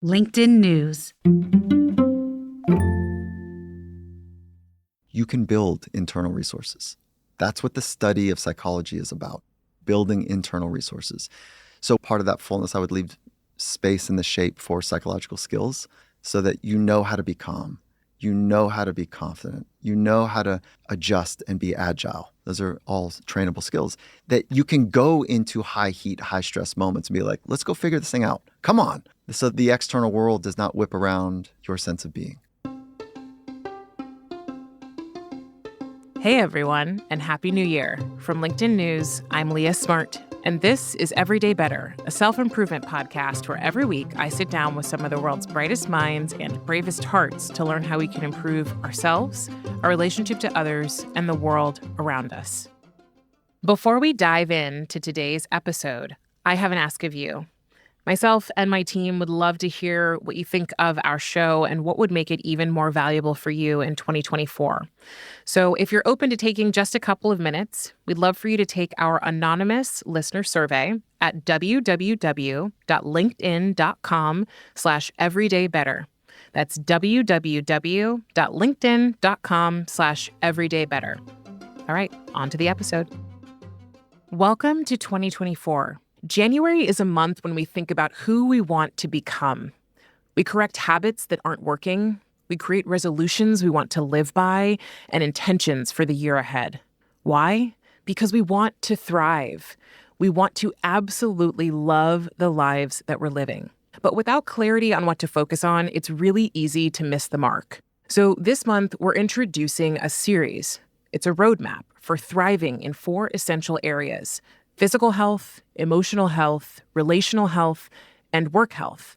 LinkedIn News. You can build internal resources. That's what the study of psychology is about, building internal resources. So part of that fullness, I would leave space in the shape for psychological skills so that you know how to be calm. You know how to be confident. You know how to adjust and be agile. Those are all trainable skills that you can go into high heat, high stress moments and be like, let's go figure this thing out. Come on. So the external world does not whip around your sense of being. Hey everyone, and Happy New Year. From LinkedIn News, I'm Leah Smart, and this is Everyday Better, a self-improvement podcast where every week I sit down with some of the world's brightest minds and bravest hearts to learn how we can improve ourselves, our relationship to others, and the world around us. Before we dive into today's episode, I have an ask of you. Myself and my team would love to hear what you think of our show and what would make it even more valuable for you in 2024. So if you're open to taking just a couple of minutes, we'd love for you to take our anonymous listener survey at www.linkedin.com/everydaybetter. That's www.linkedin.com/everydaybetter. All right, on to the episode. Welcome to 2024. January is a month when we think about who we want to become. We correct habits that aren't working. We create resolutions we want to live by and intentions for the year ahead. Why? Because we want to thrive. We want to absolutely love the lives that we're living. But without clarity on what to focus on, it's really easy to miss the mark. So this month, we're introducing a series. It's a roadmap for thriving in 4 essential areas: physical health, emotional health, relational health, and work health.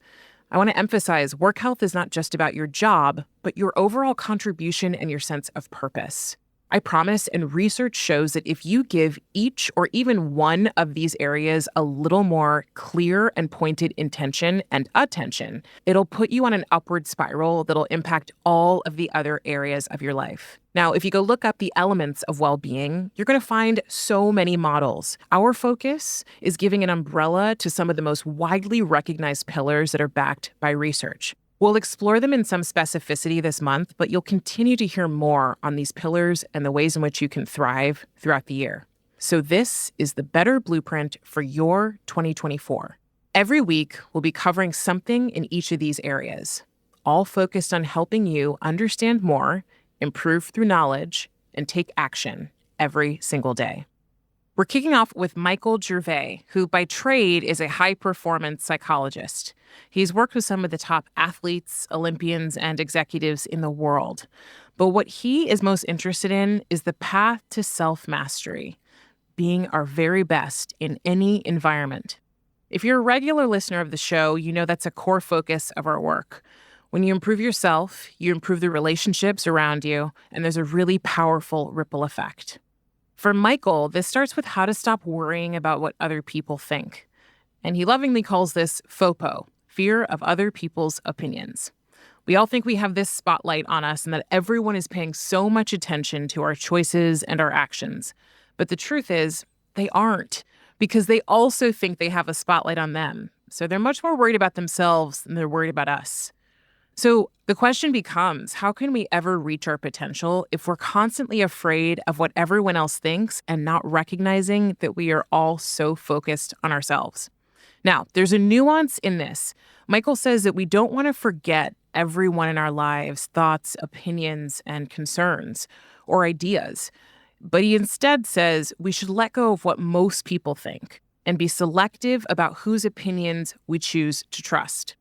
I want to emphasize work health is not just about your job, but your overall contribution and your sense of purpose. I promise, and research shows that if you give each or even one of these areas a little more clear and pointed intention and attention, it'll put you on an upward spiral that'll impact all of the other areas of your life. Now, if you go look up the elements of well-being, you're going to find so many models. Our focus is giving an umbrella to some of the most widely recognized pillars that are backed by research. We'll explore them in some specificity this month, but you'll continue to hear more on these pillars and the ways in which you can thrive throughout the year. So this is the better blueprint for your 2024. Every week, we'll be covering something in each of these areas, all focused on helping you understand more, improve through knowledge, and take action every single day. We're kicking off with Michael Gervais, who by trade is a high-performance psychologist. He's worked with some of the top athletes, Olympians, and executives in the world. But what he is most interested in is the path to self-mastery, being our very best in any environment. If you're a regular listener of the show, you know that's a core focus of our work. When you improve yourself, you improve the relationships around you, and there's a really powerful ripple effect. For Michael, this starts with how to stop worrying about what other people think. And he lovingly calls this FOPO, fear of other people's opinions. We all think we have this spotlight on us and that everyone is paying so much attention to our choices and our actions. But the truth is, they aren't, because they also think they have a spotlight on them. So they're much more worried about themselves than they're worried about us. So the question becomes, how can we ever reach our potential if we're constantly afraid of what everyone else thinks and not recognizing that we are all so focused on ourselves? Now, there's a nuance in this. Michael says that we don't want to forget everyone in our lives' thoughts, opinions, and concerns or ideas. But he instead says we should let go of what most people think and be selective about whose opinions we choose to trust.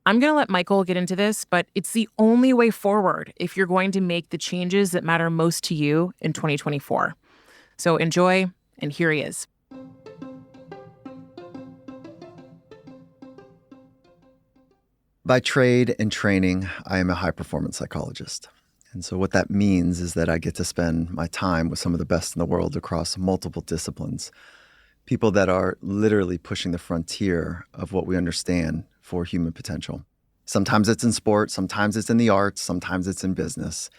I'm going to let Michael get into this, but it's the only way forward if you're going to make the changes that matter most to you in 2024. So enjoy, and here he is. By trade and training, I am a high-performance psychologist. And so what that means is that I get to spend my time with some of the best in the world across multiple disciplines, people that are literally pushing the frontier of what we understand for human potential. Sometimes it's in sport, sometimes it's in the arts, sometimes it's in business.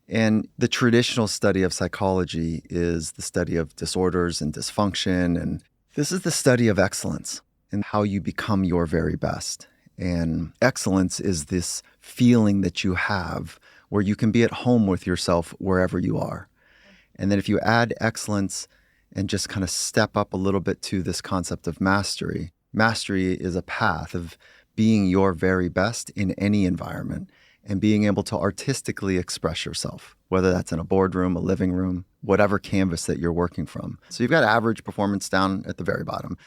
And the traditional study of psychology is the study of disorders and dysfunction. And this is the study of excellence and how you become your very best. And excellence is this feeling that you have where you can be at home with yourself wherever you are. And then if you add excellence and just kind of step up a little bit to this concept of mastery, mastery is a path of being your very best in any environment and being able to artistically express yourself, whether that's in a boardroom, a living room, whatever canvas that you're working from. So you've got average performance down at the very bottom.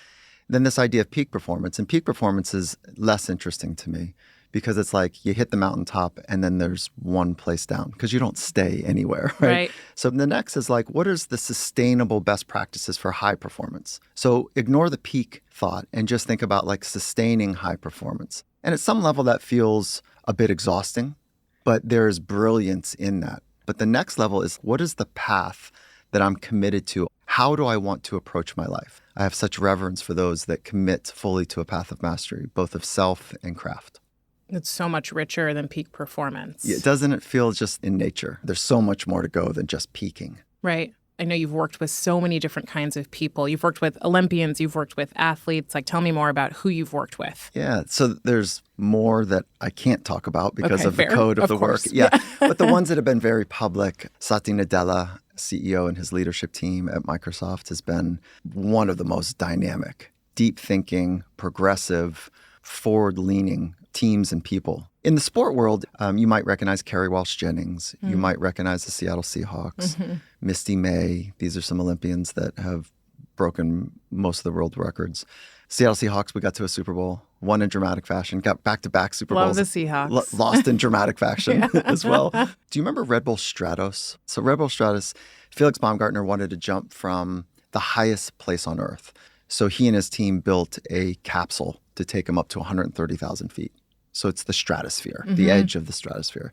Then this idea of peak performance, and peak performance is less interesting to me because it's like you hit the mountaintop and then there's one place down because you don't stay anywhere, right? So the next is like, what is the sustainable best practices for high performance? So ignore the peak thought and just think about like sustaining high performance. And at some level that feels a bit exhausting, but there's brilliance in that. But the next level is, what is the path that I'm committed to? How do I want to approach my life? I have such reverence for those that commit fully to a path of mastery, both of self and craft. It's so much richer than peak performance. Yeah, doesn't it feel just in nature? There's so much more to go than just peaking. Right. I know you've worked with so many different kinds of people. You've worked with Olympians, you've worked with athletes. Like, tell me more about who you've worked with. Yeah, so there's more that I can't talk about because of fair. the code of the course. work. Yeah, but the ones that have been very public, Satya Nadella, CEO, and his leadership team at Microsoft has been one of the most dynamic, deep thinking, progressive, forward-leaning teams and people. In the sport world, you might recognize Kerry Walsh-Jennings. You might recognize the Seattle Seahawks, Misty May. These are some Olympians that have broken most of the world records. Seattle Seahawks, we got to a Super Bowl, won in dramatic fashion, got back-to-back Super Bowls. Love the Seahawks. Lost in dramatic fashion as well. Do you remember Red Bull Stratos? So Red Bull Stratos, Felix Baumgartner wanted to jump from the highest place on Earth. So he and his team built a capsule to take him up to 130,000 feet. So it's the stratosphere, the edge of the stratosphere.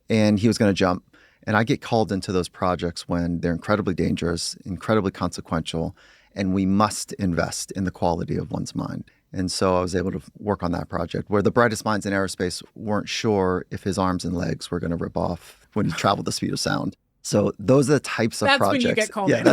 And he was going to jump. And I get called into those projects when they're incredibly dangerous, incredibly consequential, and we must invest in the quality of one's mind. And so I was able to work on that project where the brightest minds in aerospace weren't sure if his arms and legs were going to rip off when he traveled the speed of sound. So those are the types of projects. That's when you get called in.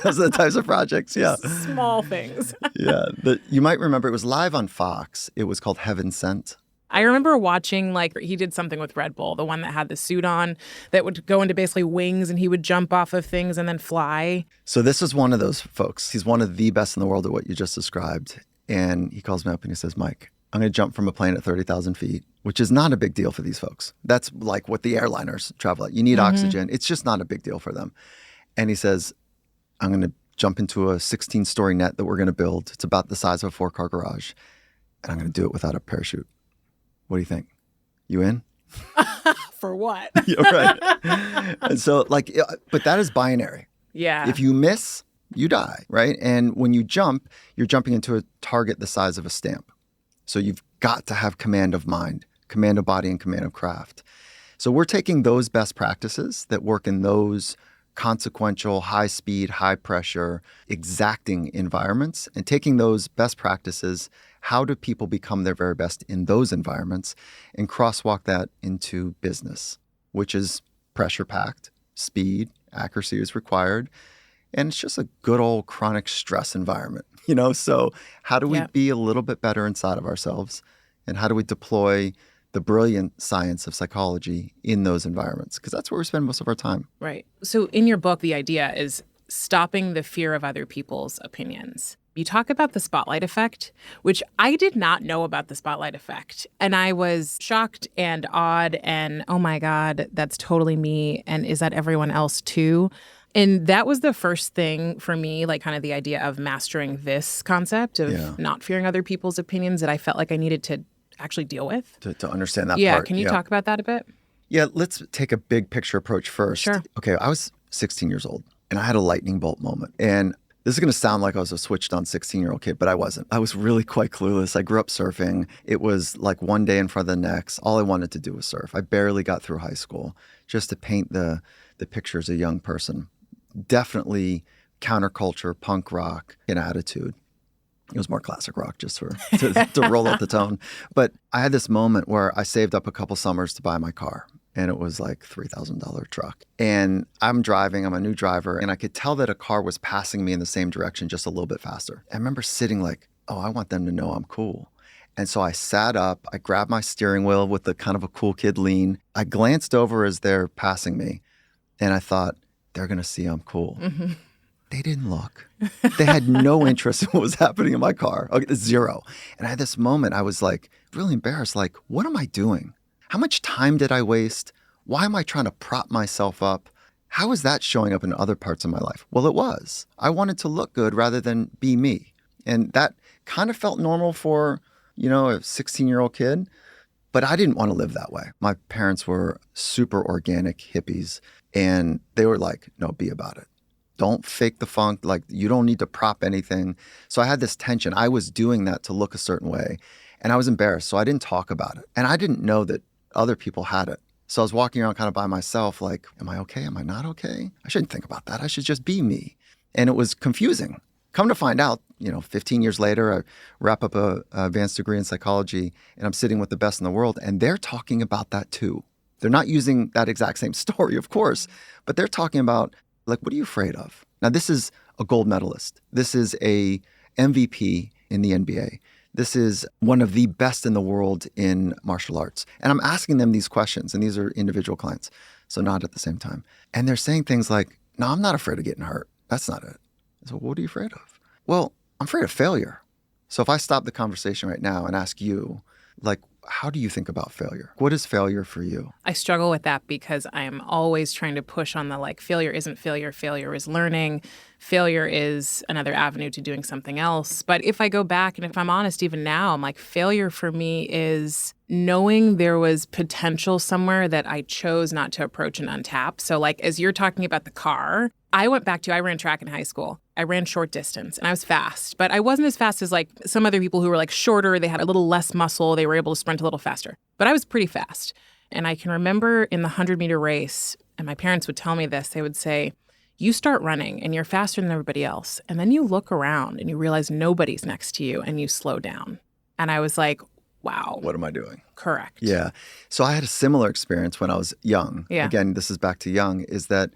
Those are the types of projects, yeah. Small things. Yeah. You might remember it was live on Fox. It was called Heaven Sent. I remember watching, like, he did something with Red Bull, the one that had the suit on that would go into basically wings and he would jump off of things and then fly. So this is one of those folks. He's one of the best in the world at what you just described. And he calls me up and he says, Mike, I'm going to jump from a plane at 30,000 feet, which is not a big deal for these folks. That's like what the airliners travel at. You need oxygen. It's just not a big deal for them. And he says, I'm going to jump into a 16-story net that we're going to build. It's about the size of a 4-car garage. And I'm going to do it without a parachute. What do you think? You in? For what? Yeah, right. And so, like, but that is binary. Yeah. If you miss, you die, right? And when you jump, you're jumping into a target the size of a stamp. So you've got to have command of mind, command of body, and command of craft. So we're taking those best practices that work in those consequential, high speed, high pressure, exacting environments and taking those best practices. How do people become their very best in those environments and crosswalk that into business, which is pressure packed, speed, accuracy is required. And it's just a good old chronic stress environment, you know? So how do we be a little bit better inside of ourselves? And how do we deploy the brilliant science of psychology in those environments? Because that's where we spend most of our time. Right. So in your book, the idea is stopping the fear of other people's opinions. You talk about the spotlight effect, which I did not know about the spotlight effect. And I was shocked and awed and, oh my God, that's totally me. And is that everyone else too? And that was the first thing for me, like kind of the idea of mastering this concept of not fearing other people's opinions that I felt like I needed to actually deal with. To understand that part. Yeah. Can you talk about that a bit? Yeah, let's take a big picture approach first. Sure. Okay, I was 16 years old and I had a lightning bolt moment. And this is going to sound like I was a switched on 16-year-old kid, but I wasn't. I was really quite clueless. I grew up surfing. It was like one day in front of the next. All I wanted to do was surf. I barely got through high school. Just to paint the picture as a young person. Definitely counterculture, punk rock, an attitude. It was more classic rock just to roll out the tone. But I had this moment where I saved up a couple summers to buy my car. And it was like $3,000 truck. And I'm driving, I'm a new driver, and I could tell that a car was passing me in the same direction, just a little bit faster. I remember sitting like, oh, I want them to know I'm cool. And so I sat up, I grabbed my steering wheel with the kind of a cool kid lean. I glanced over as they're passing me, and I thought, they're going to see I'm cool. Mm-hmm. They didn't look. They had no interest in what was happening in my car. Okay, zero. And I had this moment, I was like really embarrassed. Like, what am I doing? How much time did I waste? Why am I trying to prop myself up? How is that showing up in other parts of my life? Well, it was. I wanted to look good rather than be me. And that kind of felt normal for, a 16-year-old kid. But I didn't want to live that way. My parents were super organic hippies, and they were like, no, be about it. Don't fake the funk. Like, you don't need to prop anything. So I had this tension. I was doing that to look a certain way, and I was embarrassed. So I didn't talk about it. And I didn't know that other people had it. So I was walking around kind of by myself, like, am I okay? Am I not okay? I shouldn't think about that. I should just be me. And it was confusing. Come to find out, 15 years later, I wrap up a advanced degree in psychology, and I'm sitting with the best in the world, and they're talking about that too. They're not using that exact same story, of course, but they're talking about, like, what are you afraid of? Now, this is a gold medalist. This is a MVP in the NBA. This is one of the best in the world in martial arts. And I'm asking them these questions, and these are individual clients, so not at the same time. And they're saying things like, no, I'm not afraid of getting hurt. That's not it. So what are you afraid of? Well, I'm afraid of failure. So if I stop the conversation right now and ask you, like, how do you think about failure? What is failure for you? I struggle with that because I am always trying to push on the failure isn't failure. Failure is learning. Failure is another avenue to doing something else. But if I go back and if I'm honest, even now, I'm like, failure for me is knowing there was potential somewhere that I chose not to approach and untap. So as you're talking about the car, I ran track in high school. I ran short distance and I was fast, but I wasn't as fast as some other people who were shorter. They had a little less muscle. They were able to sprint a little faster, but I was pretty fast. And I can remember in the 100-meter race, and my parents would tell me this, they would say, you start running and you're faster than everybody else. And then you look around and you realize nobody's next to you and you slow down. And I was like, wow. What am I doing? Correct. Yeah. So I had a similar experience when I was young. Yeah. Again, this is back to young, is that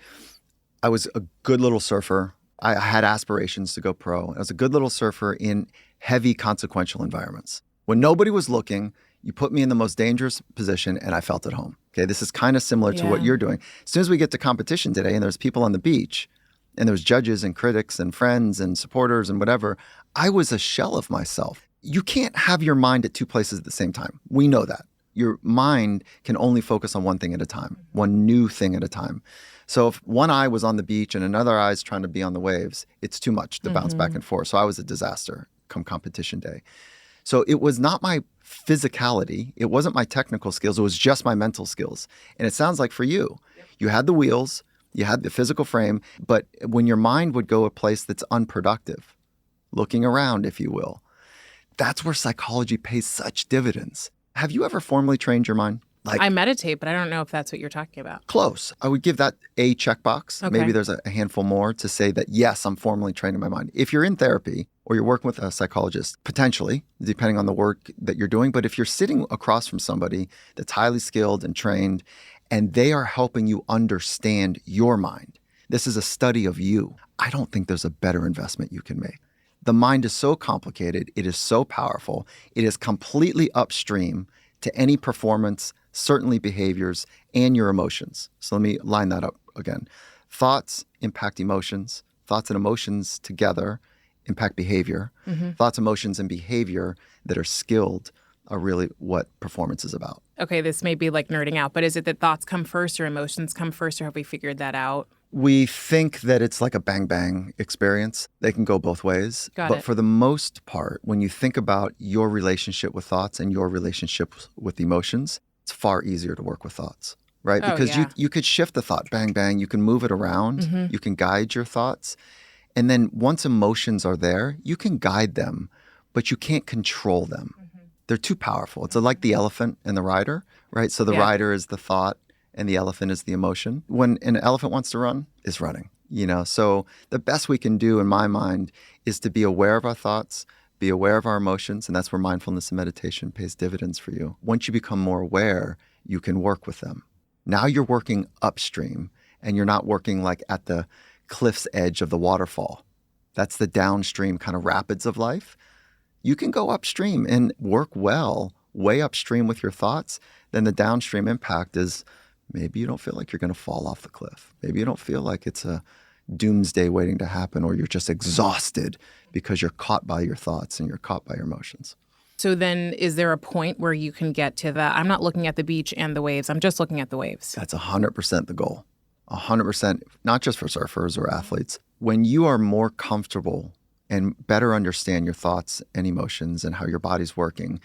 I was a good little surfer. I had aspirations to go pro. I was a good little surfer in heavy consequential environments. When nobody was looking, you put me in the most dangerous position and I felt at home. Okay, this is kind of similar to what you're doing. As soon as we get to competition today and there's people on the beach and there's judges and critics and friends and supporters and whatever, I was a shell of myself. You can't have your mind at two places at the same time. We know that. Your mind can only focus on one thing at a time, one new thing at a time. So if one eye was on the beach and another eye is trying to be on the waves, it's too much to bounce back and forth. So I was a disaster come competition day. So it was not my physicality. It wasn't my technical skills. It was just my mental skills. And it sounds like for you, you had the wheels, you had the physical frame, but when your mind would go a place that's unproductive, looking around, if you will, that's where psychology pays such dividends. Have you ever formally trained your mind? I meditate, but I don't know if that's what you're talking about. Close. I would give that a checkbox. Okay. Maybe there's a handful more to say that, yes, I'm formally training my mind. If you're in therapy or you're working with a psychologist, potentially, depending on the work that you're doing, but if you're sitting across from somebody that's highly skilled and trained, and they are helping you understand your mind, this is a study of you, I don't think there's a better investment you can make. The mind is so complicated. It is so powerful. It is completely upstream to any performance, certainly behaviors, and your emotions. So let me line that up again. Thoughts impact emotions. Thoughts and emotions together impact behavior. Thoughts, emotions, and behavior that are skilled are really what performance is about. Okay, this may be nerding out, but is it that thoughts come first or emotions come first, or have we figured that out? We think that it's like a bang-bang experience. They can go both ways. But for the most part, when you think about your relationship with thoughts and your relationship with emotions, it's far easier to work with thoughts, right? Because you could shift the thought, bang, bang. You can move it around. You can guide your thoughts. And then once emotions are there, you can guide them, but you can't control them. They're too powerful. It's like the elephant and the rider, right? So the rider is the thought and the elephant is the emotion. When an elephant wants to run, it's running, So the best we can do in my mind is to be aware of our thoughts, be aware of our emotions, and that's where mindfulness and meditation pays dividends for you. Once you become more aware, you can work with them. Now you're working upstream and you're not working at the cliff's edge of the waterfall. That's the downstream kind of rapids of life. You can go upstream and work well, way upstream with your thoughts. Then the downstream impact is maybe you don't feel like you're going to fall off the cliff. Maybe you don't feel like it's a doomsday waiting to happen, or you're just exhausted because you're caught by your thoughts and you're caught by your emotions. So then is there a point where you can get to that? I'm not looking at the beach and the waves. I'm just looking at the waves. That's 100% the goal. 100%, not just for surfers or athletes. When you are more comfortable and better understand your thoughts and emotions and how your body's working,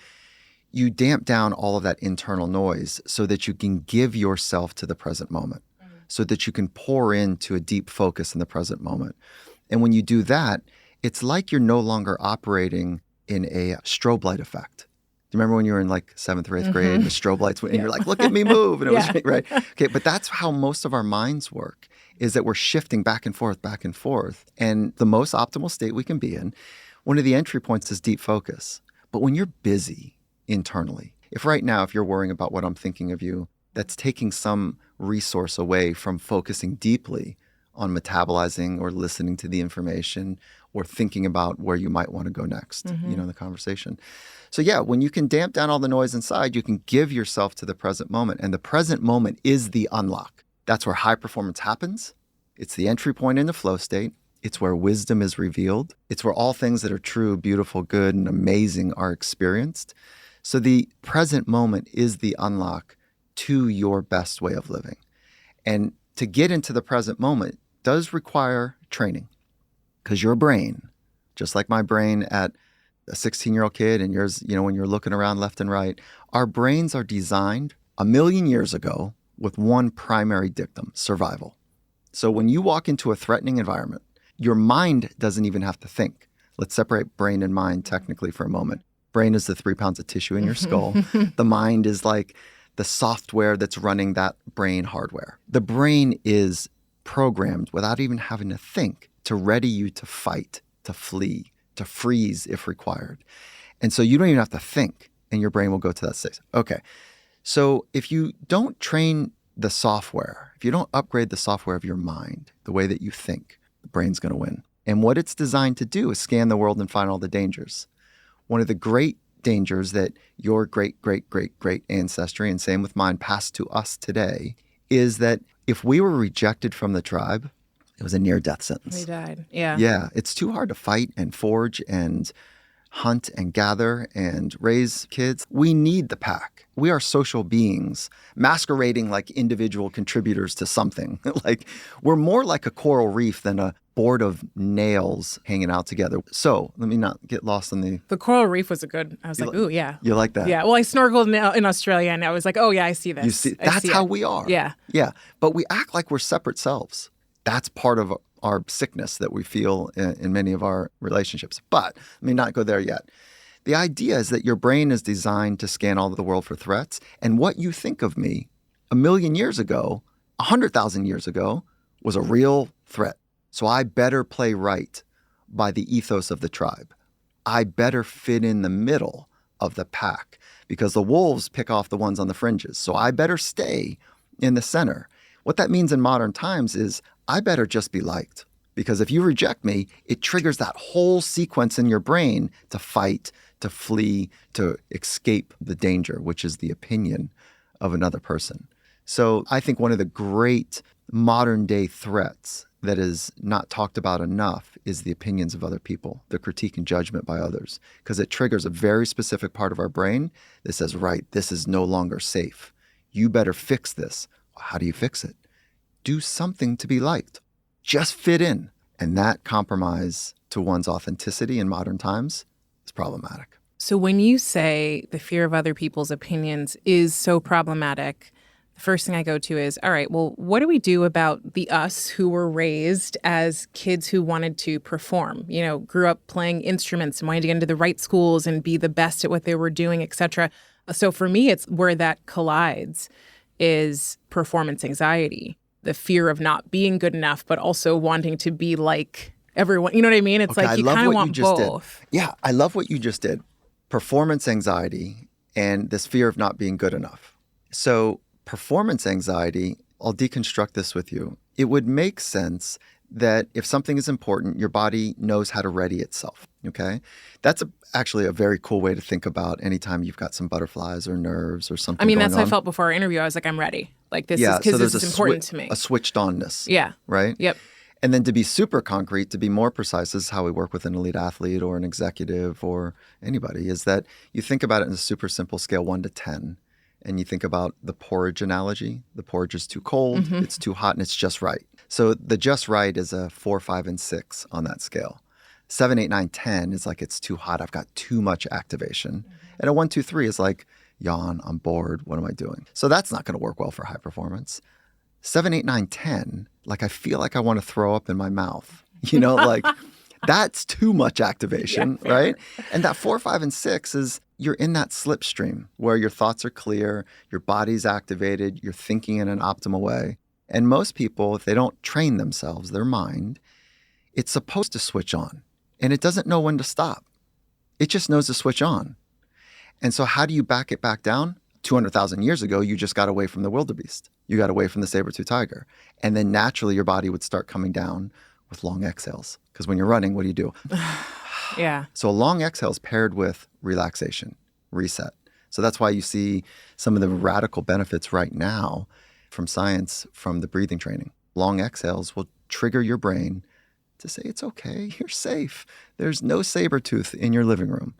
you damp down all of that internal noise so that you can give yourself to the present moment, so that you can pour into a deep focus in the present moment. And when you do that, it's like you're no longer operating in a strobe light effect. Do you remember when you were in like 7th or 8th grade and the strobe lights went and you're like, look at me move. And it was right. Okay, but that's how most of our minds work, is that we're shifting back and forth, back and forth. And the most optimal state we can be in, one of the entry points is deep focus. But when you're busy internally, if right now, if you're worrying about what I'm thinking of you, that's taking some resource away from focusing deeply on metabolizing or listening to the information or thinking about where you might want to go next, in the conversation. So yeah, when you can damp down all the noise inside, you can give yourself to the present moment. And the present moment is the unlock. That's where high performance happens. It's the entry point into flow state. It's where wisdom is revealed. It's where all things that are true, beautiful, good, and amazing are experienced. So the present moment is the unlock to your best way of living. And to get into the present moment does require training, because your brain, just like my brain at a 16-year-old kid and yours, when you're looking around left and right, our brains are designed 1,000,000 years ago with one primary dictum: survival. So when you walk into a threatening environment, your mind doesn't even have to think. Let's separate brain and mind technically for a moment. Brain is the 3 pounds of tissue in your skull. The mind is like the software that's running that brain hardware. The brain is programmed without even having to think to ready you to fight, to flee, to freeze if required. And so you don't even have to think, and your brain will go to that state. Okay, so if you don't train the software, if you don't upgrade the software of your mind, the way that you think, the brain's going to win. And what it's designed to do is scan the world and find all the dangers. One of the great dangers that your great, great, great, great ancestry, and same with mine, passed to us today, is that if we were rejected from the tribe, it was a near-death sentence. We died. Yeah. Yeah. It's too hard to fight and forge and hunt and gather and raise kids. We need the pack. We are social beings masquerading like individual contributors to something. Like we're more like a coral reef than a board of nails hanging out together. So let me not get lost in the... The coral reef was I was like, ooh, yeah. You like that? Yeah. Well, I snorkeled in Australia and I was like, oh yeah, I see this. You see, that's how we are. Yeah. Yeah. But we act like we're separate selves. That's part of our sickness that we feel in many of our relationships. But let me not go there yet. The idea is that your brain is designed to scan all of the world for threats. And what you think of me 1,000,000 years ago, 100,000 years ago, was a real threat. So I better play right by the ethos of the tribe. I better fit in the middle of the pack because the wolves pick off the ones on the fringes. So I better stay in the center. What that means in modern times is I better just be liked, because if you reject me, it triggers that whole sequence in your brain to fight, to flee, to escape the danger, which is the opinion of another person. So I think one of the great modern day threats that is not talked about enough is the opinions of other people, the critique and judgment by others, because it triggers a very specific part of our brain that says, right, this is no longer safe. You better fix this. How do you fix it? Do something to be liked. Just fit in. And that compromise to one's authenticity in modern times is problematic. So when you say the fear of other people's opinions is so problematic, the first thing I go to is, all right, well, what do we do about the us who were raised as kids who wanted to perform, grew up playing instruments and wanted to get into the right schools and be the best at what they were doing, et cetera. So for me, it's where that collides is performance anxiety, the fear of not being good enough, but also wanting to be like everyone. You know what I mean? It's okay, like you kind of want both. Yeah, I love what you just did. Performance anxiety and this fear of not being good enough. So performance anxiety, I'll deconstruct this with you. It would make sense that if something is important, your body knows how to ready itself, okay? That's actually a very cool way to think about anytime you've got some butterflies or nerves or something I mean, going that's how I on. felt before our interview. I was like, I'm ready. Like, this is So because there's this is important to me. a switched onness, Yeah. right? Yep. And then to be super concrete, to be more precise, this is how we work with an elite athlete or an executive or anybody, is that you think about it in a super simple scale, 1 to 10. And you think about the porridge analogy. The porridge is too cold, it's too hot, and it's just right. So the just right is a 4, 5, and 6 on that scale. 7, 8, 9, 10 is like it's too hot. I've got too much activation. And a 1, 2, 3 is like, yawn, I'm bored. What am I doing? So that's not going to work well for high performance. 7, 8, 9, 10, like I feel like I want to throw up in my mouth. Like that's too much activation, right? And that 4, 5, and 6 is you're in that slipstream where your thoughts are clear, your body's activated, you're thinking in an optimal way. And most people, if they don't train themselves, their mind, it's supposed to switch on. And it doesn't know when to stop. It just knows to switch on. And so how do you back it back down? 200,000 years ago, you just got away from the wildebeest. You got away from the saber-tooth tiger. And then naturally your body would start coming down with long exhales. Because when you're running, what do? Yeah. So a long exhale is paired with relaxation, reset. So that's why you see some of the radical benefits right now from science, from the breathing training. Long exhales will trigger your brain to say, it's okay, you're safe. There's no saber-tooth in your living room.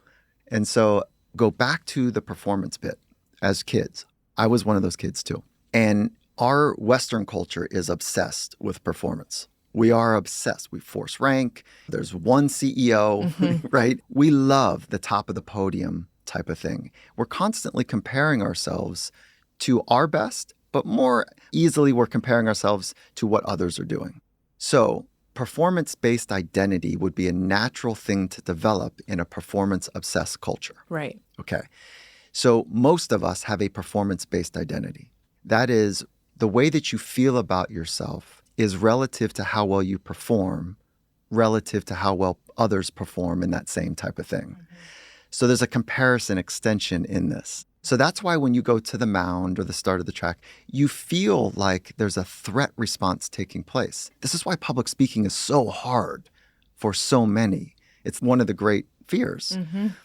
And so go back to the performance bit. As kids, I was one of those kids too. And our Western culture is obsessed with performance. We are obsessed. We force rank. There's one CEO, right? We love the top of the podium type of thing. We're constantly comparing ourselves to our best, but more easily we're comparing ourselves to what others are doing. So performance-based identity would be a natural thing to develop in a performance-obsessed culture. Right. Okay. So most of us have a performance-based identity. That is, the way that you feel about yourself is relative to how well you perform, relative to how well others perform in that same type of thing. So there's a comparison extension in this. So that's why when you go to the mound or the start of the track, you feel like there's a threat response taking place. This is why public speaking is so hard for so many. It's one of the great fears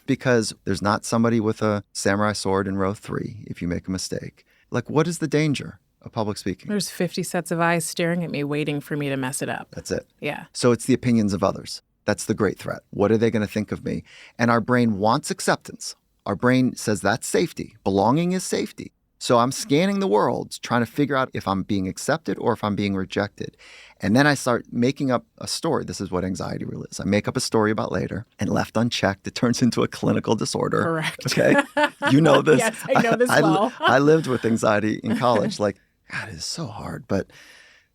because there's not somebody with a samurai sword in row 3 if you make a mistake. Like, what is the danger of public speaking? There's 50 sets of eyes staring at me, waiting for me to mess it up. That's it. Yeah. So it's the opinions of others. That's the great threat. What are they going to think of me? And our brain wants acceptance. Our brain says that's safety. Belonging is safety. So I'm scanning the world, trying to figure out if I'm being accepted or if I'm being rejected. And then I start making up a story. This is what anxiety really is. I make up a story about later, and left unchecked, it turns into a clinical disorder. Correct. Okay? You know this. Yes, I know this well. I lived with anxiety in college. Like, God, it is so hard, but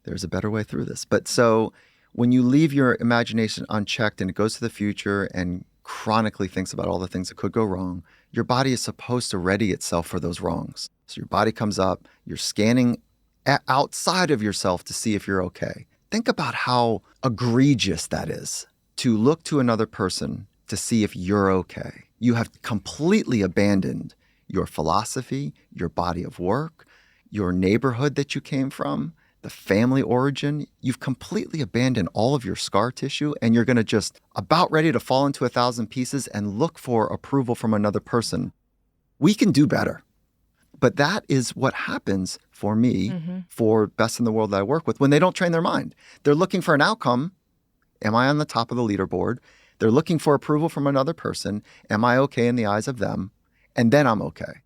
there's a better way through this. But so when you leave your imagination unchecked and it goes to the future and chronically thinks about all the things that could go wrong, your body is supposed to ready itself for those wrongs. So your body comes up, you're scanning outside of yourself to see if you're okay. Think about how egregious that is to look to another person to see if you're okay. You have completely abandoned your philosophy, your body of work, your neighborhood that you came from, the family origin. You've completely abandoned all of your scar tissue, and you're going to just about ready to fall into 1,000 pieces and look for approval from another person. We can do better. But that is what happens for me, for best in the world that I work with, when they don't train their mind. They're looking for an outcome. Am I on the top of the leaderboard? They're looking for approval from another person. Am I okay in the eyes of them? And then I'm okay.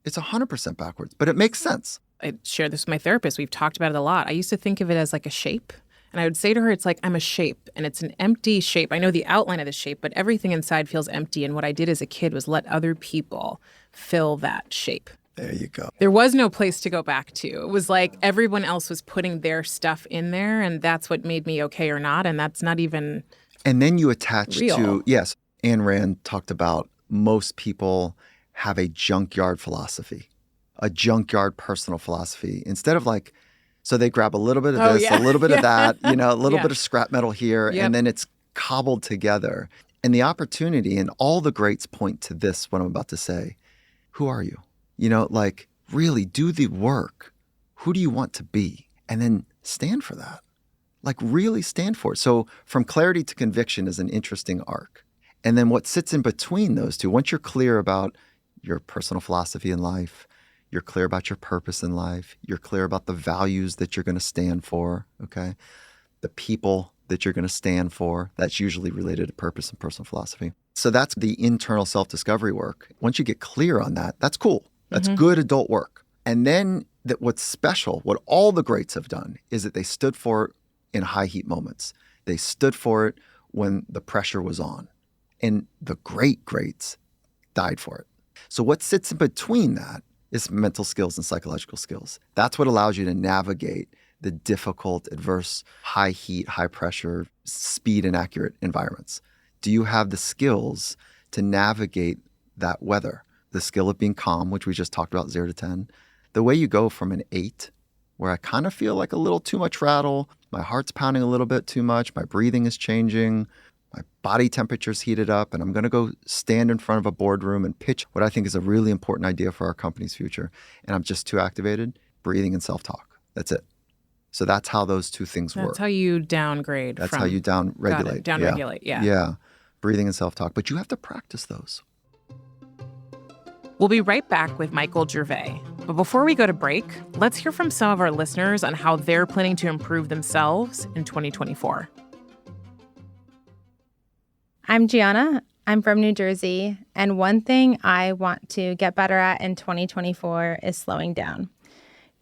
It's 100% backwards, but it makes sense. I share this with my therapist. We've talked about it a lot. I used to think of it as like a shape. And I would say to her, it's like, I'm a shape, and it's an empty shape. I know the outline of the shape, but everything inside feels empty. And what I did as a kid was let other people fill that shape. There you go. There was no place to go back to. It was like everyone else was putting their stuff in there, and that's what made me okay or not. And that's not even And then you attach real. to, yes, Ayn Rand talked about most people have a junkyard philosophy, a junkyard personal philosophy. Instead of like, so they grab a little bit of this, a little bit of that, a little bit of scrap metal here, and then it's cobbled together. And the opportunity, and all the greats point to this, what I'm about to say. Who are you? Like really do the work. Who do you want to be? And then stand for that. Like really stand for it. So from clarity to conviction is an interesting arc. And then what sits in between those two, once you're clear about your personal philosophy in life, you're clear about your purpose in life, you're clear about the values that you're going to stand for, okay? The people that you're going to stand for, that's usually related to purpose and personal philosophy. So that's the internal self-discovery work. Once you get clear on that, that's cool. That's good adult work. And then what's special, what all the greats have done is that they stood for it in high heat moments. They stood for it when the pressure was on. And the greats died for it. So what sits in between that is mental skills and psychological skills. That's what allows you to navigate the difficult, adverse, high heat, high pressure, speed and accurate environments. Do you have the skills to navigate that weather? The skill of being calm, which we just talked about, 0 to 10. The way you go from an 8, where I kind of feel like a little too much rattle, my heart's pounding a little bit too much, my breathing is changing, my body temperature's heated up, and I'm going to go stand in front of a boardroom and pitch what I think is a really important idea for our company's future, and I'm just too activated, breathing and self-talk. That's it. So that's how those two things work. That's how you downgrade. That's how you down-regulate. Down-regulate, yeah. Yeah, breathing and self-talk. But you have to practice those. We'll be right back with Michael Gervais. But before we go to break, let's hear from some of our listeners on how they're planning to improve themselves in 2024. I'm Gianna. I'm from New Jersey. And one thing I want to get better at in 2024 is slowing down.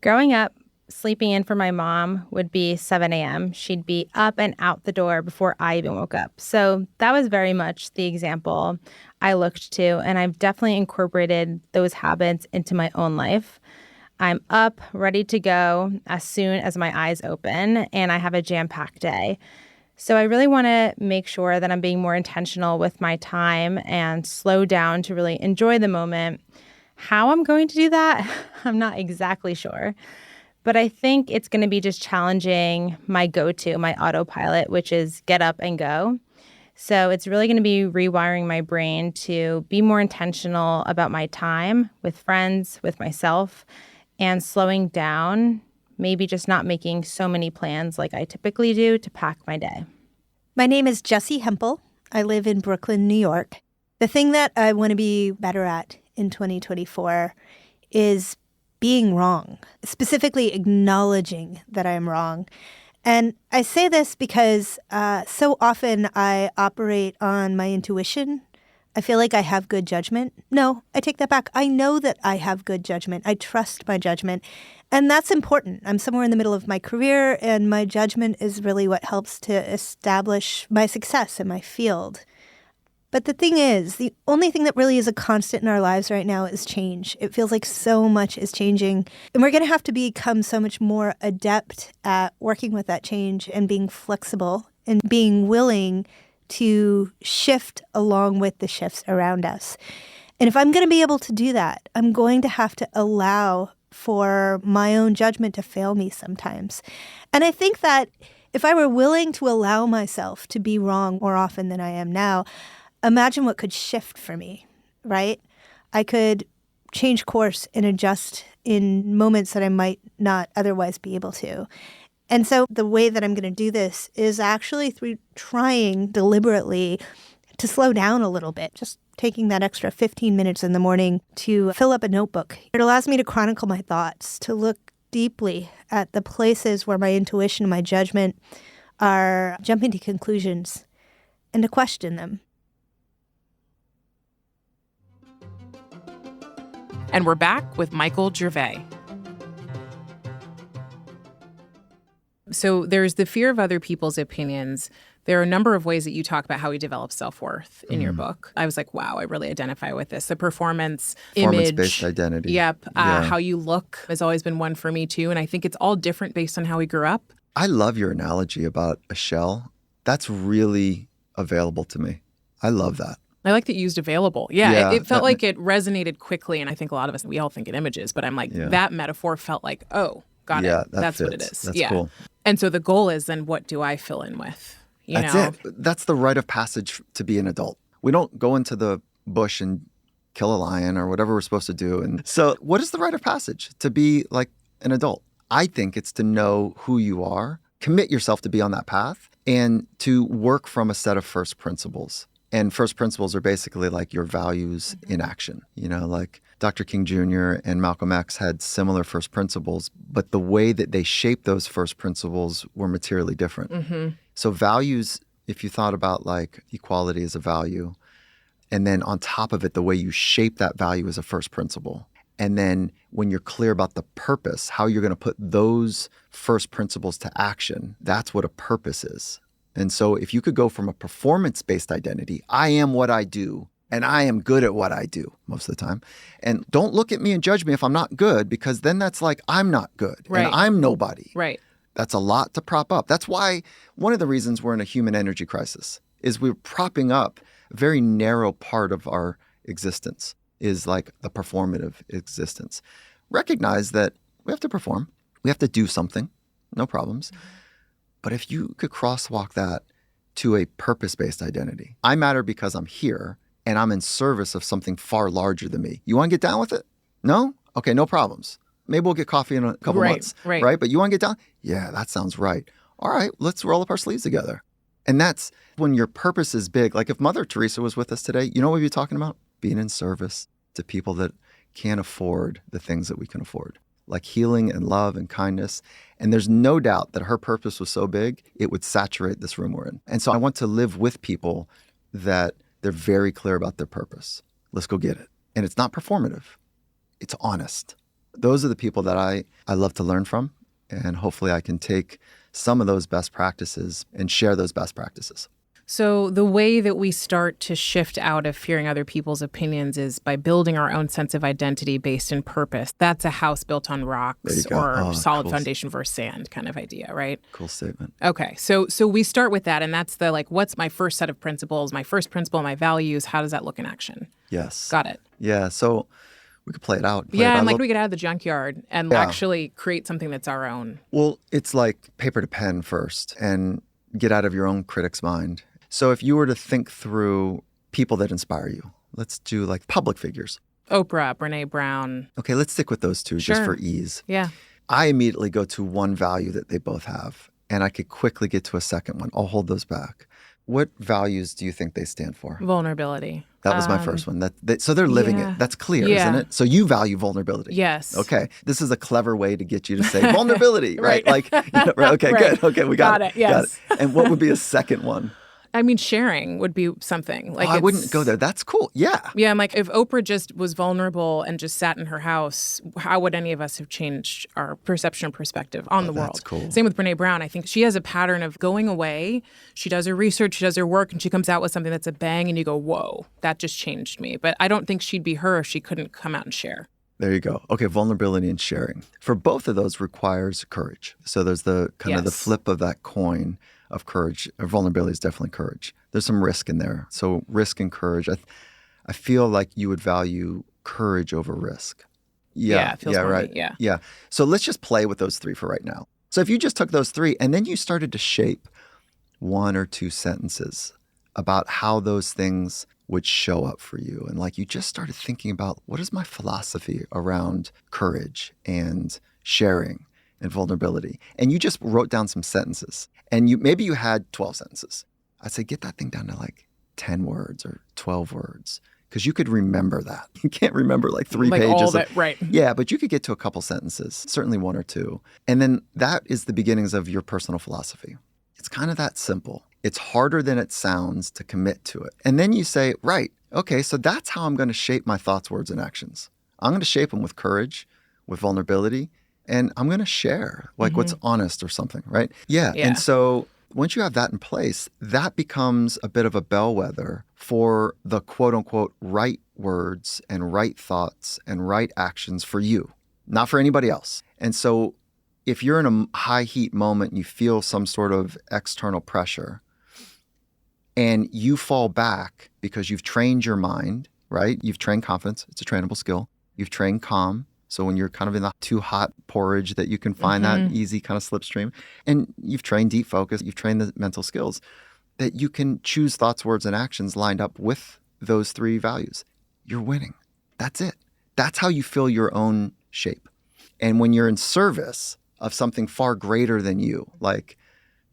Growing up, sleeping in for my mom would be 7 a.m. She'd be up and out the door before I even woke up. So that was very much the example I looked to, and I've definitely incorporated those habits into my own life. I'm up, ready to go as soon as my eyes open, and I have a jam-packed day. So I really want to make sure that I'm being more intentional with my time and slow down to really enjoy the moment. How I'm going to do that, I'm not exactly sure. But I think it's going to be just challenging my go-to, my autopilot, which is get up and go. So it's really going to be rewiring my brain to be more intentional about my time with friends, with myself, and slowing down, maybe just not making so many plans like I typically do to pack my day. My name is Jessie Hempel. I live in Brooklyn, New York. The thing that I want to be better at in 2024 is being wrong, specifically acknowledging that I'm wrong. And I say this because so often I operate on my intuition. I feel like I have good judgment. No, I take that back. I know that I have good judgment. I trust my judgment. And that's important. I'm somewhere in the middle of my career, and my judgment is really what helps to establish my success in my field. But the thing is, the only thing that really is a constant in our lives right now is change. It feels like so much is changing. And we're going to have to become so much more adept at working with that change and being flexible and being willing to shift along with the shifts around us. And if I'm going to be able to do that, I'm going to have to allow for my own judgment to fail me sometimes. And I think that if I were willing to allow myself to be wrong more often than I am now, imagine what could shift for me, right? I could change course and adjust in moments that I might not otherwise be able to. And so the way that I'm going to do this is actually through trying deliberately to slow down a little bit, just taking that extra 15 minutes in the morning to fill up a notebook. It allows me to chronicle my thoughts, to look deeply at the places where my intuition and my judgment are jumping to conclusions and to question them. And we're back with Michael Gervais. So there's the fear of other people's opinions. There are a number of ways that you talk about how we develop self-worth in your book. I was like, wow, I really identify with this. The performance-based identity. Yep. How you look has always been one for me too. And I think it's all different based on how we grew up. I love your analogy about a shell. That's really available to me. I love that. I like that you used available. Yeah, it felt like it resonated quickly. And I think a lot of us, we all think in images, but I'm like, that metaphor felt like, oh, got it. That's what it is. That's cool. And so the goal is then what do I fill in with? That's it. That's the rite of passage to be an adult. We don't go into the bush and kill a lion or whatever we're supposed to do. And so what is the rite of passage to be like an adult? I think it's to know who you are, commit yourself to be on that path and to work from a set of first principles. And first principles are basically like your values in action. You know, like Dr. King Jr. and Malcolm X had similar first principles, but the way that they shaped those first principles were materially different. So values, if you thought about like equality as a value, and then on top of it, the way you shape that value as a first principle. And then when you're clear about the purpose, how you're going to put those first principles to action, that's what a purpose is. And so if you could go from a performance-based identity, I am what I do, and I am good at what I do most of the time. And don't look at me and judge me if I'm not good, because then that's like, I'm not good, and I'm nobody. Right. That's a lot to prop up. That's why one of the reasons we're in a human energy crisis is we're propping up a very narrow part of our existence, is like the performative existence. Recognize that we have to perform. We have to do something. No problems. But if you could crosswalk that to a purpose-based identity, I matter because I'm here and I'm in service of something far larger than me. You want to get down with it? No? Okay, no problems. Maybe we'll get coffee in a couple months, right? But you want to get down? Yeah, that sounds right. All right, let's roll up our sleeves together. And that's when your purpose is big. Like if Mother Teresa was with us today, you know what we'd be talking about? Being in service to people that can't afford the things that we can afford, like healing and love and kindness. And there's no doubt that her purpose was so big, it would saturate this room we're in. And so I want to live with people that they're very clear about their purpose. Let's go get it. And it's not performative. It's honest. Those are the people that I love to learn from. And hopefully I can take some of those best practices and share those best practices. So the way that we start to shift out of fearing other people's opinions is by building our own sense of identity based in purpose. That's a house built on rocks or solid foundation versus sand kind of idea, right? Cool statement. Okay. So we start with that, and that's the like, what's my first set of principles, my first principle, my values? How does that look in action? Yes. Got it. Yeah. So we could play it out. We get out of the junkyard and actually create something that's our own. Well, it's like paper to pen first and get out of your own critic's mind. So if you were to think through people that inspire you, let's do like public figures. Oprah, Brene Brown. Okay, let's stick with those two just for ease. Yeah. I immediately go to one value that they both have, and I could quickly get to a second one. I'll hold those back. What values do you think they stand for? Vulnerability. That was my first one. So they're living it. That's clear, isn't it? So you value vulnerability. Yes. Okay. This is a clever way to get you to say vulnerability, right? Like, right? Okay, good. Okay, we got it. Yes. Got it. And what would be a second one? I mean, sharing would be something. Like I wouldn't go there. That's cool. Yeah. Yeah, I'm like, if Oprah just was vulnerable and just sat in her house, how would any of us have changed our perception and perspective on the world? That's cool. Same with Brene Brown. I think she has a pattern of going away. She does her research, she does her work, and she comes out with something that's a bang, and you go, whoa, that just changed me. But I don't think she'd be her if she couldn't come out and share. There you go. Okay, vulnerability and sharing. For both of those requires courage. So there's the kind of the flip of that coin of courage. Vulnerability is definitely courage. There's some risk in there. So risk and courage. I feel like you would value courage over risk. Yeah, it feels funny. Right. Yeah. So let's just play with those three for right now. So if you just took those three and then you started to shape one or two sentences about how those things would show up for you. And like you just started thinking about, what is my philosophy around courage and sharing and vulnerability? And you just wrote down some sentences. And maybe you had 12 sentences. I'd say get that thing down to like 10 words or 12 words, because you could remember that. You can't remember like three pages. All of it, right. Yeah, but you could get to a couple sentences, certainly one or two. And then that is the beginnings of your personal philosophy. It's kind of that simple. It's harder than it sounds to commit to it. And then you say, right, okay, so that's how I'm going to shape my thoughts, words, and actions. I'm going to shape them with courage, with vulnerability, and I'm going to share like what's honest or something, right? Yeah. And so once you have that in place, that becomes a bit of a bellwether for the quote unquote right words and right thoughts and right actions for you, not for anybody else. And so if you're in a high heat moment and you feel some sort of external pressure and you fall back because you've trained your mind, right? You've trained confidence. It's a trainable skill. You've trained calm. So when you're kind of in the too hot porridge that you can find that easy kind of slipstream, and you've trained deep focus, you've trained the mental skills, that you can choose thoughts, words, and actions lined up with those three values. You're winning. That's it. That's how you fill your own shape. And when you're in service of something far greater than you, like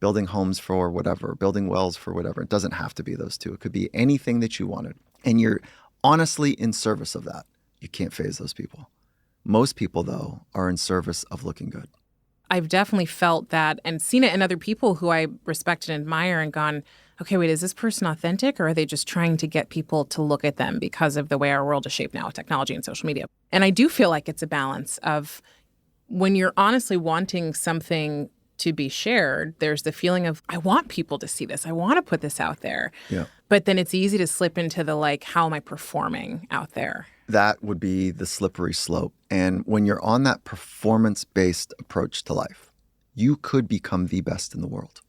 building homes for whatever, building wells for whatever. It doesn't have to be those two. It could be anything that you wanted. And you're honestly in service of that. You can't phase those people. Most people, though, are in service of looking good. I've definitely felt that and seen it in other people who I respect and admire and gone, okay, wait, is this person authentic or are they just trying to get people to look at them because of the way our world is shaped now with technology and social media? And I do feel like it's a balance of when you're honestly wanting something to be shared, there's the feeling of, I want people to see this. I want to put this out there. Yeah. But then it's easy to slip into the like, how am I performing out there? That would be the slippery slope. And when you're on that performance-based approach to life, you could become the best in the world.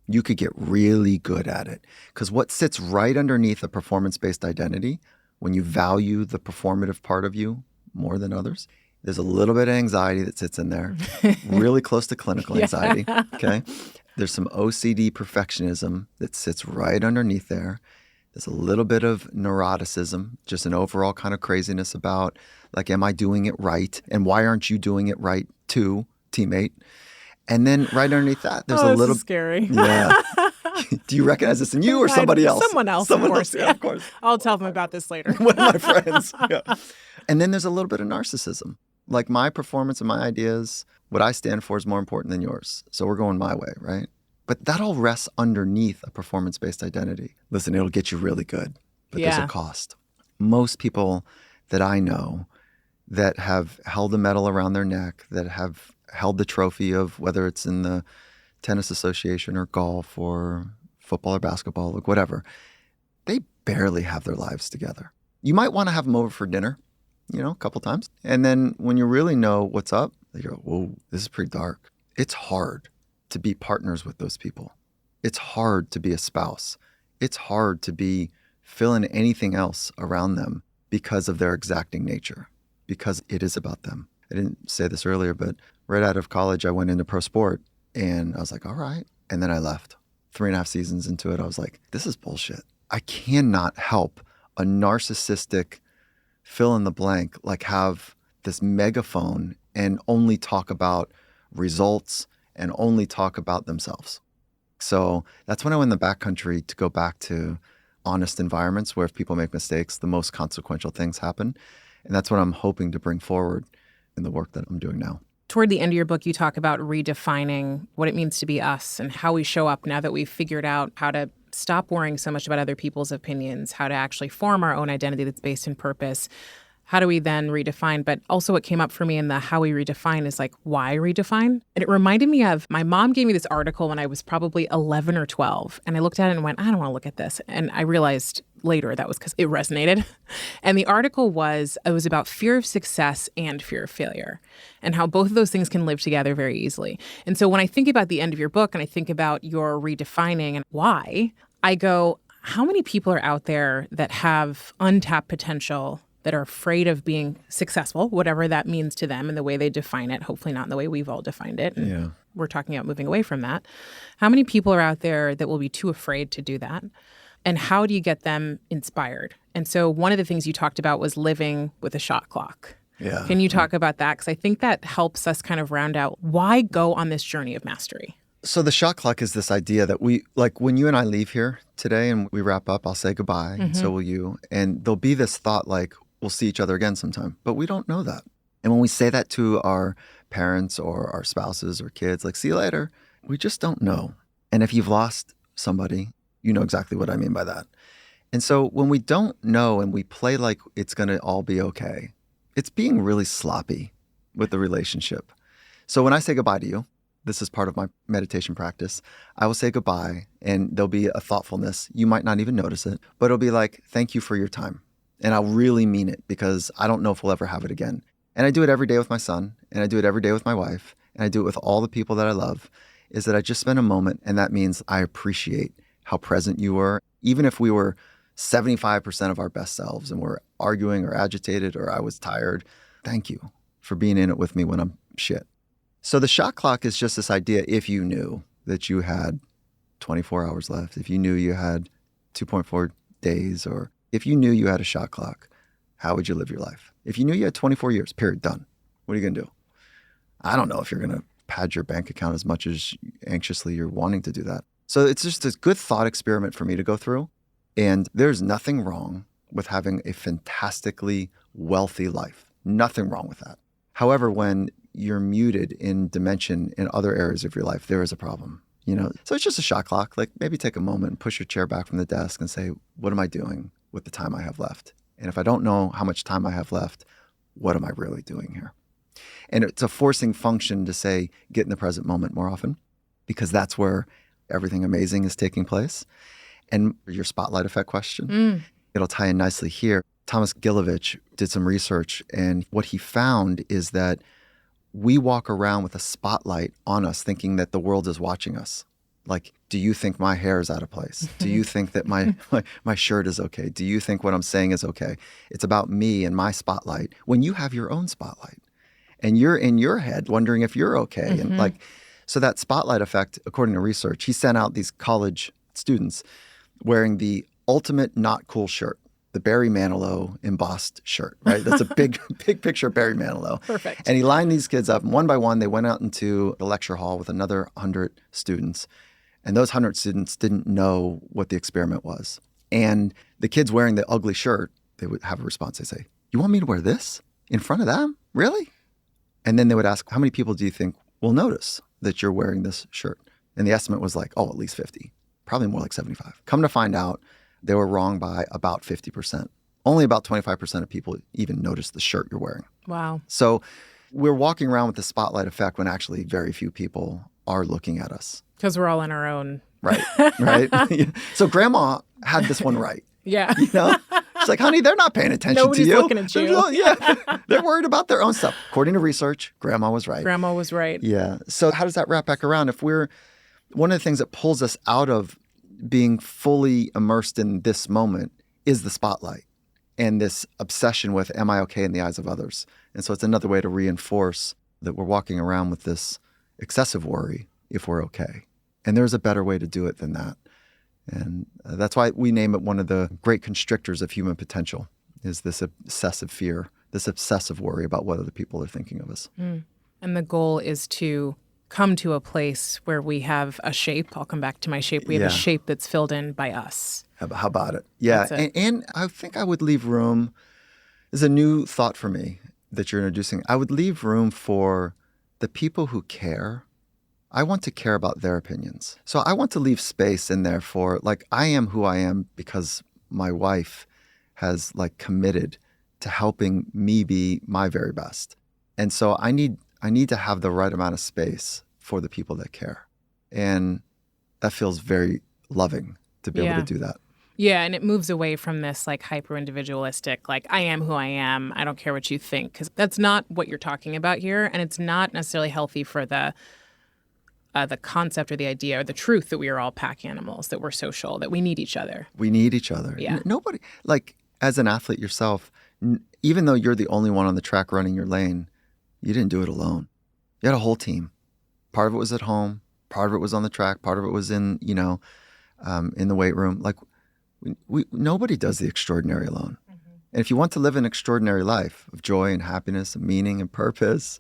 You could get really good at it. Because what sits right underneath a performance-based identity, when you value the performative part of you more than others, there's a little bit of anxiety that sits in there, really close to clinical anxiety, okay? There's some OCD perfectionism that sits right underneath there. There's a little bit of neuroticism, just an overall kind of craziness about, like, am I doing it right? And why aren't you doing it right too, teammate? And then right underneath that, there's a little... This is scary. Yeah. Do you recognize this in you or somebody else? Someone else, Someone of course. Else. Yeah, of course. I'll tell them about this later. One of my friends. Yeah. And then there's a little bit of narcissism. Like, my performance and my ideas, what I stand for is more important than yours. So we're going my way, right? But that all rests underneath a performance-based identity. Listen, it'll get you really good, but there's a cost. Most people that I know that have held a medal around their neck, that have held the trophy of whether it's in the tennis association or golf or football or basketball, like whatever, they barely have their lives together. You might want to have them over for dinner, a couple times. And then when you really know what's up, they go, whoa, this is pretty dark. It's hard to be partners with those people. It's hard to be a spouse. It's hard to be filling anything else around them because of their exacting nature, because it is about them. I didn't say this earlier, but right out of college, I went into pro sport and I was like, all right. And then I left. 3.5 seasons into it, I was like, this is bullshit. I cannot help a narcissistic fill in the blank, like have this megaphone and only talk about results and only talk about themselves. So that's when I went in the backcountry to go back to honest environments where if people make mistakes, the most consequential things happen. And that's what I'm hoping to bring forward in the work that I'm doing now. Toward the end of your book, you talk about redefining what it means to be us and how we show up now that we've figured out how to stop worrying so much about other people's opinions, how to actually form our own identity that's based in purpose. How do we then redefine? But also what came up for me in the how we redefine is like, why redefine? And it reminded me of, my mom gave me this article when I was probably 11 or 12. And I looked at it and went, I don't want to look at this. And I realized later that was because it resonated. And the article was about fear of success and fear of failure and how both of those things can live together very easily. And so when I think about the end of your book and I think about your redefining and why, I go, how many people are out there that have untapped potential, that are afraid of being successful, whatever that means to them and the way they define it, hopefully not in the way we've all defined it. And we're talking about moving away from that. How many people are out there that will be too afraid to do that? And how do you get them inspired? And so one of the things you talked about was living with a shot clock. Yeah. Can you talk about that? Because I think that helps us kind of round out why go on this journey of mastery. So the shot clock is this idea that we, like when you and I leave here today and we wrap up, I'll say goodbye, and so will you. And there'll be this thought like, we'll see each other again sometime. But we don't know that. And when we say that to our parents or our spouses or kids, like, see you later, we just don't know. And if you've lost somebody, you know exactly what I mean by that. And so when we don't know and we play like it's going to all be okay, it's being really sloppy with the relationship. So when I say goodbye to you, this is part of my meditation practice, I will say goodbye and there'll be a thoughtfulness. You might not even notice it, but it'll be like, thank you for your time. And I'll really mean it because I don't know if we'll ever have it again. And I do it every day with my son, and I do it every day with my wife, and I do it with all the people that I love, is that I just spend a moment, and that means I appreciate how present you were. Even if we were 75% of our best selves and we're arguing or agitated or I was tired, thank you for being in it with me when I'm shit. So the shot clock is just this idea, if you knew that you had 24 hours left, if you knew you had 2.4 days, or if you knew you had a shot clock, how would you live your life? If you knew you had 24 years, period, done. What are you going to do? I don't know if you're going to pad your bank account as much as anxiously you're wanting to do that. So it's just a good thought experiment for me to go through. And there's nothing wrong with having a fantastically wealthy life. Nothing wrong with that. However, when you're muted in dimension in other areas of your life, there is a problem. So it's just a shot clock. Like maybe take a moment and push your chair back from the desk and say, what am I doing with the time I have left? And if I don't know how much time I have left, what am I really doing here? And it's a forcing function to say, get in the present moment more often, because that's where everything amazing is taking place. And your spotlight effect question, it'll tie in nicely here. Thomas Gilovich did some research, and what he found is that we walk around with a spotlight on us thinking that the world is watching us. Like, do you think my hair is out of place? Do you think that my shirt is okay? Do you think what I'm saying is okay? It's about me and my spotlight when you have your own spotlight. And you're in your head wondering if you're okay. And so that spotlight effect, according to research, he sent out these college students wearing the ultimate not cool shirt, the Barry Manilow embossed shirt, right? That's a big picture of Barry Manilow. Perfect. And he lined these kids up, and one by one, they went out into the lecture hall with another 100 students. And those 100 students didn't know what the experiment was. And the kids wearing the ugly shirt, they would have a response. They say, you want me to wear this in front of them? Really? And then they would ask, how many people do you think will notice that you're wearing this shirt? And the estimate was like, at least 50, probably more like 75. Come to find out, they were wrong by about 50%. Only about 25% of people even notice the shirt you're wearing. Wow. So we're walking around with the spotlight effect when actually very few people are looking at us. Because we're all in our own. Right, right. So grandma had this one right. Yeah. She's like, honey, they're not paying attention Nobody's to you. Looking at you. They're worried about their own stuff. According to research, grandma was right. Grandma was right. Yeah. So how does that wrap back around? One of the things that pulls us out of being fully immersed in this moment is the spotlight and this obsession with, am I okay in the eyes of others? And so it's another way to reinforce that we're walking around with this excessive worry if we're okay. And there's a better way to do it than that. And that's why we name it one of the great constrictors of human potential, is this obsessive fear, this obsessive worry about what other people are thinking of us. And the goal is to come to a place where we have a shape. I'll come back to my shape. We have a shape that's filled in by us. How about it? Yeah. And I think I would leave room, there's a new thought for me that you're introducing. I would leave room for the people who care. I want to care about their opinions. So I want to leave space in there for, like, I am who I am because my wife has committed to helping me be my very best. And so I need to have the right amount of space for the people that care. And that feels very loving to be able to do that. Yeah, and it moves away from this hyper individualistic, I am who I am, I don't care what you think, because that's not what you're talking about here, and it's not necessarily healthy for the concept or the idea or the truth that we are all pack animals, that we're social, that we need each other. We need each other. Yeah. Nobody, as an athlete yourself, even though you're the only one on the track running your lane, you didn't do it alone. You had a whole team. Part of it was at home. Part of it was on the track. Part of it was in the weight room. Nobody does the extraordinary alone. And if you want to live an extraordinary life of joy and happiness and meaning and purpose,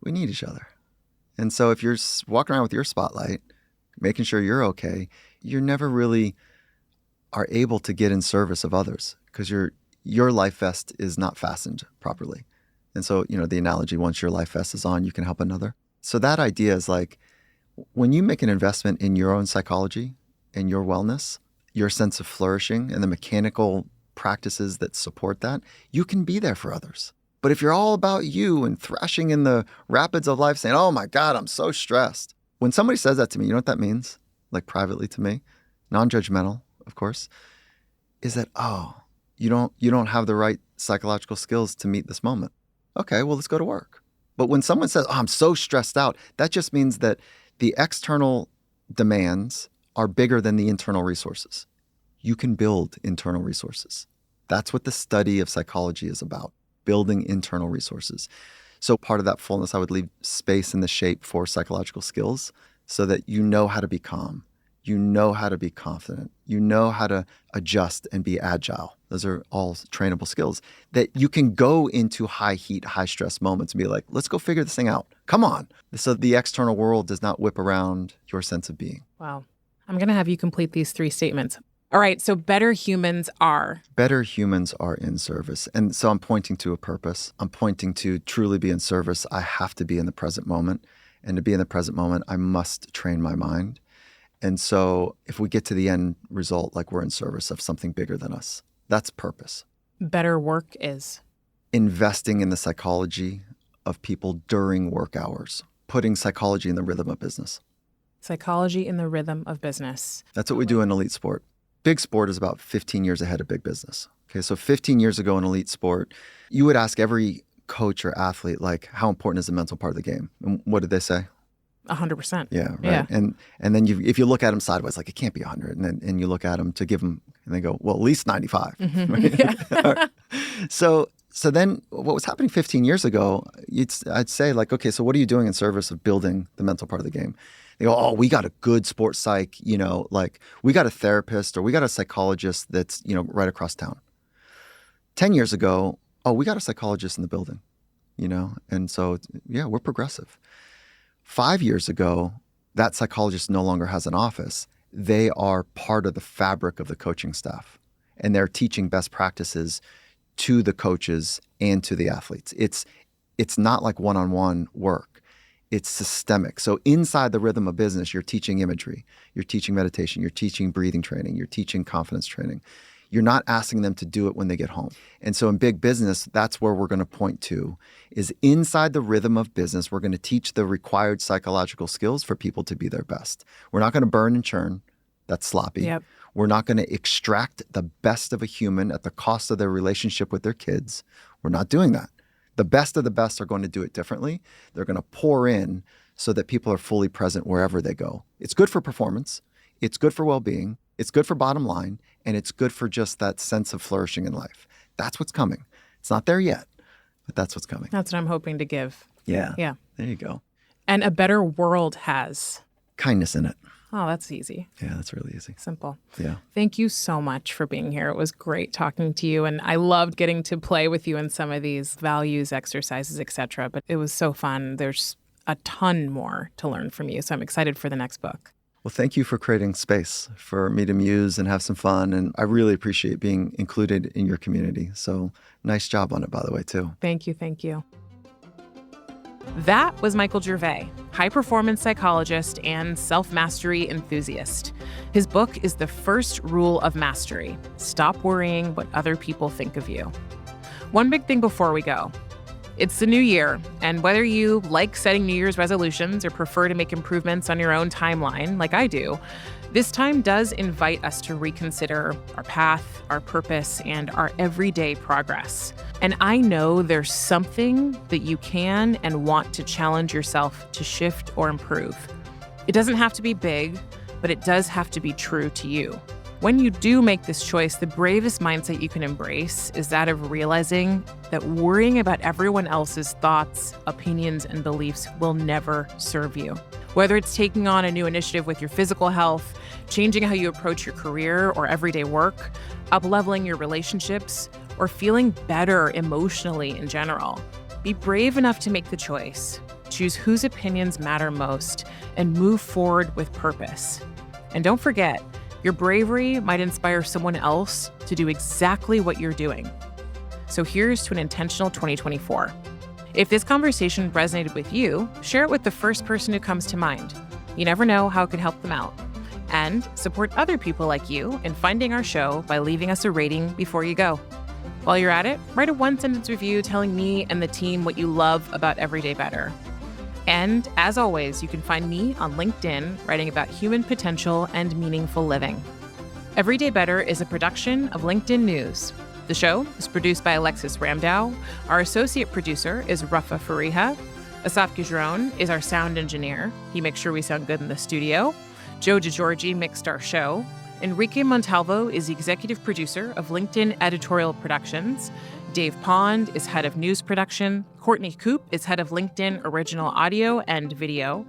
we need each other. And so if you're walking around with your spotlight, making sure you're okay, you never really are able to get in service of others because your life vest is not fastened properly. And so, the analogy, once your life vest is on, you can help another. So that idea is when you make an investment in your own psychology and your wellness, your sense of flourishing and the mechanical practices that support that, you can be there for others. But if you're all about you and thrashing in the rapids of life saying, oh my God, I'm so stressed. When somebody says that to me, you know what that means? Privately to me, non-judgmental, of course, is that, you don't have the right psychological skills to meet this moment. Okay, well, let's go to work. But when someone says, I'm so stressed out, that just means that the external demands are bigger than the internal resources. You can build internal resources. That's what the study of psychology is about. Building internal resources. So part of that fullness, I would leave space in the shape for psychological skills so that you know how to be calm. You know how to be confident. You know how to adjust and be agile. Those are all trainable skills that you can go into high heat, high stress moments and be like, let's go figure this thing out. Come on. So the external world does not whip around your sense of being. Wow. I'm going to have you complete these 3 statements. All right. So better humans are. Better humans are in service. And so I'm pointing to a purpose. I'm pointing to truly be in service. I have to be in the present moment. And to be in the present moment, I must train my mind. And so if we get to the end result, like we're in service of something bigger than us, that's purpose. Better work is investing in the psychology of people during work hours, putting psychology in the rhythm of business. Psychology in the rhythm of business. That's what we do in elite sport. Big sport is about 15 years ahead of big business. Okay, so 15 years ago in elite sport, you would ask every coach or athlete, like, how important is the mental part of the game? And what did they say? 100%. Yeah, right. Yeah. And then if you look at them sideways, like, it can't be 100. And you look at them to give them, and they go, well, at least 95. Mm-hmm. Right? Yeah. Right. So then what was happening 15 years ago, I'd say, like, okay, so what are you doing in service of building the mental part of the game? They go, oh, we got a good sports psych, like we got a therapist or we got a psychologist that's, right across town. 10 years ago, oh, we got a psychologist in the building, And so, yeah, we're progressive. 5 years ago, that psychologist no longer has an office. They are part of the fabric of the coaching staff, and they're teaching best practices to the coaches and to the athletes. It's not like one-on-one work. It's systemic. So inside the rhythm of business, you're teaching imagery, you're teaching meditation, you're teaching breathing training, you're teaching confidence training. You're not asking them to do it when they get home. And so in big business, that's where we're going to point to, is inside the rhythm of business, we're going to teach the required psychological skills for people to be their best. We're not going to burn and churn. That's sloppy. Yep. We're not going to extract the best of a human at the cost of their relationship with their kids. We're not doing that. The best of the best are going to do it differently. They're going to pour in so that people are fully present wherever they go. It's good for performance. It's good for well-being. It's good for bottom line. And it's good for just that sense of flourishing in life. That's what's coming. It's not there yet, but that's what's coming. That's what I'm hoping to give. Yeah. Yeah. There you go. And a better world has kindness in it. Oh, that's easy. Yeah, that's really easy. Simple. Yeah. Thank you so much for being here. It was great talking to you. And I loved getting to play with you in some of these values exercises, et cetera. But it was so fun. There's a ton more to learn from you. So I'm excited for the next book. Well, thank you for creating space for me to muse and have some fun. And I really appreciate being included in your community. So nice job on it, by the way, too. Thank you. Thank you. That was Michael Gervais, high-performance psychologist and self-mastery enthusiast. His book is The First Rule of Mastery: Stop Worrying What Other People Think of You. One big thing before we go. It's the new year, and whether you like setting New Year's resolutions or prefer to make improvements on your own timeline, like I do, this time does invite us to reconsider our path, our purpose, and our everyday progress. And I know there's something that you can and want to challenge yourself to shift or improve. It doesn't have to be big, but it does have to be true to you. When you do make this choice, the bravest mindset you can embrace is that of realizing that worrying about everyone else's thoughts, opinions, and beliefs will never serve you. Whether it's taking on a new initiative with your physical health, changing how you approach your career or everyday work, up-leveling your relationships, or feeling better emotionally in general, be brave enough to make the choice. Choose whose opinions matter most and move forward with purpose. And don't forget, your bravery might inspire someone else to do exactly what you're doing. So here's to an intentional 2024. If this conversation resonated with you, share it with the first person who comes to mind. You never know how it could help them out. And support other people like you in finding our show by leaving us a rating before you go. While you're at it, write a one-sentence review telling me and the team what you love about Everyday Better. And as always, you can find me on LinkedIn writing about human potential and meaningful living. Everyday Better is a production of LinkedIn News. The show is produced by Alexis Ramdow. Our associate producer is Rafa Fariha. Asaf Gijron is our sound engineer. He makes sure we sound good in the studio. Joe DeGiorgi mixed our show. Enrique Montalvo is the executive producer of LinkedIn Editorial Productions. Dave Pond is head of news production. Courtney Koop is head of LinkedIn Original Audio and Video.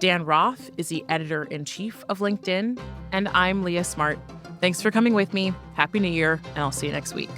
Dan Roth is the editor-in-chief of LinkedIn. And I'm Leah Smart. Thanks for coming with me. Happy New Year, and I'll see you next week.